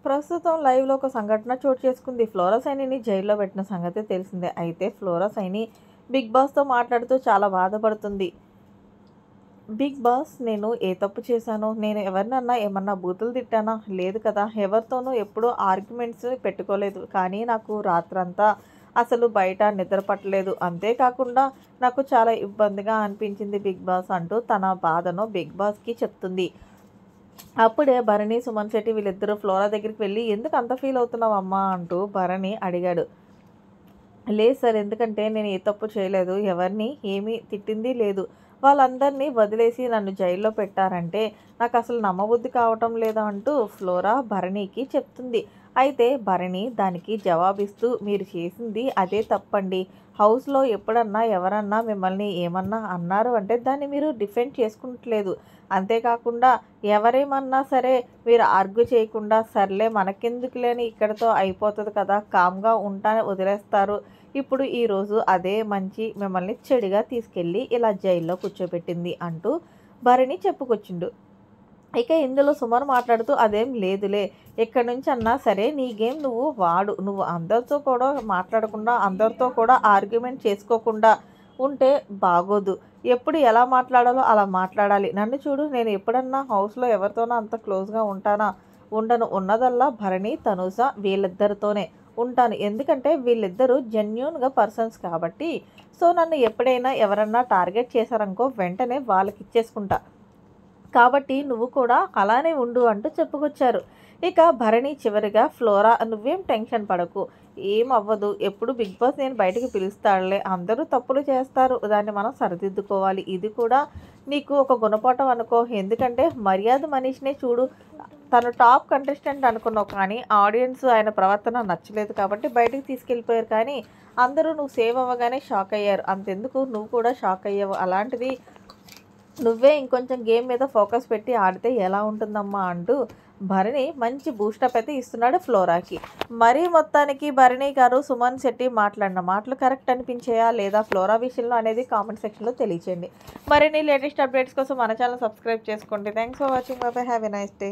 ప్రస్తుతం లైవ్‌లో ఒక సంఘటన చోటు చేసుకుంది. ఫ్లోరా సైనిని జైల్‌లో పెట్టిన సంగతి తెలిసిందే. అయితే ఫ్లోరా సైని బిగ్ బాస్‌తో మాట్లాడుతూ చాలా బాధపడుతుంది. బిగ్ బాస్, నేను ఏ తప్పు చేశాను? నేను ఎవరినన్నా ఏమన్నా బూతులు తిట్టానా? లేదు కదా! ఎవరితోనూ ఎప్పుడూ ఆర్గ్యుమెంట్స్ పెట్టుకోలేదు. కానీ నాకు రాత్రంతా అసలు బయట నిద్ర పట్టలేదు. అంతేకాకుండా నాకు చాలా ఇబ్బందిగా అనిపించింది బిగ్ బాస్ అంటూ తన బాధను బిగ్ బాస్‌కి చెప్తుంది. అప్పుడే భరణి, సుమన్ శెట్టి వీళ్ళిద్దరూ ఫ్లోరా దగ్గరికి వెళ్ళి, "ఎందుకు అంత ఫీల్ అవుతున్నావమ్మా?" అంటూ భరణి అడిగాడు. లేదు సార్, ఎందుకంటే నేను ఏ తప్పు చేయలేదు. ఎవరిని ఏమీ తిట్టింది లేదు. వాళ్ళందరినీ వదిలేసి నన్ను జైల్లో పెట్టారంటే నాకసలు నమ్మబుద్ధి కావటం లేదు అంటూ ఫ్లోరా భరణికి చెప్తుంది. అయితే భరణి దానికి జవాబిస్తూ, మీరు చేసింది అదే తప్పండి. హౌస్‌లో ఎప్పుడన్నా ఎవరన్నా మిమ్మల్ని ఏమన్నా అన్నారు అంటే దాన్ని మీరు డిఫెండ్ చేసుకుంటలేదు. అంతేకాకుండా ఎవరేమన్నా సరే మీరు ఆర్గ్యూ చేయకుండా, సర్లే మనకెందుకులే అని ఇక్కడితో అయిపోతది కదా! కామ్‌గా ఉంటా వదిలేస్తారు. ఇప్పుడు ఈరోజు అదే మంచి మిమ్మల్ని చెడుగా తీసుకెళ్ళి ఇలా జైల్లో కూర్చోబెట్టింది అంటూ భరణి చెప్పుకొచ్చిండు. ఇక ఇందులో సుమన్ మాట్లాడుతూ, అదేం లేదులే, ఎక్కడి నుంచన్నా సరే నీ గేమ్ నువ్వు వాడు. నువ్వు అందరితో కూడా మాట్లాడకుండా, అందరితో కూడా ఆర్గ్యుమెంట్ చేసుకోకుండా ఉంటే బాగోదు. ఎప్పుడు ఎలా మాట్లాడాలో అలా మాట్లాడాలి. నన్ను చూడు, నేను ఎప్పుడన్నా హౌస్‌లో ఎవరితోనో అంత క్లోజ్‌గా ఉంటానా? ఉండను. ఉన్నదల్లా భరణి, తనూజ వీళ్ళిద్దరితోనే ఉంటాను. ఎందుకంటే వీళ్ళిద్దరూ జెన్యూన్‌గా పర్సన్స్ కాబట్టి. సో, నన్ను ఎప్పుడైనా ఎవరన్నా టార్గెట్ చేశారనుకో వెంటనే వాళ్ళకిచ్చేసుకుంటా. కాబట్టి నువ్వు కూడా అలానే ఉండు అంటూ చెప్పుకొచ్చారు. ఇక భరణి చివరిగా, ఫ్లోరా నువ్వేం టెన్షన్ పడకు. ఏం అవ్వదు. ఎప్పుడు బిగ్ బాస్ నేను బయటికి పిలుస్తాడులే. అందరూ తప్పులు చేస్తారు. దాన్ని మనం సరిదిద్దుకోవాలి. ఇది కూడా నీకు ఒక గుణపాఠం అనుకో. ఎందుకంటే మర్యాద మనీష్‌నే చూడు. తను టాప్ కంటెస్టెంట్ అనుకున్నావు. కానీ ఆడియన్స్ ఆయన ప్రవర్తన నచ్చలేదు కాబట్టి బయటికి తీసుకెళ్ళిపోయారు. కానీ అందరూ నువ్వు సేవ్ అవ్వగానే షాక్ అయ్యారు. అంతెందుకు నువ్వు కూడా షాక్ అయ్యావు. అలాంటిది నువ్వే ఇంకొంచెం గేమ్ మీద ఫోకస్ పెట్టి ఆడితే ఎలా ఉంటుందమ్మా అంటూ భరణి మంచి బూస్టప్ అయితే ఇస్తున్నాడు ఫ్లోరాకి. మరీ మొత్తానికి భరణి గారు, సుమన్ శెట్టి మాట్లాడిన మాటలు కరెక్ట్ అనిపించాయా లేదా ఫ్లోరా విషయంలో అనేది కామెంట్ సెక్షన్లో తెలియచేయండి. మరిన్ని లేటెస్ట్ అప్డేట్స్ కోసం మన ఛానల్ సబ్స్క్రైబ్ చేసుకోండి. Thanks for watching. By by. Have a nice day.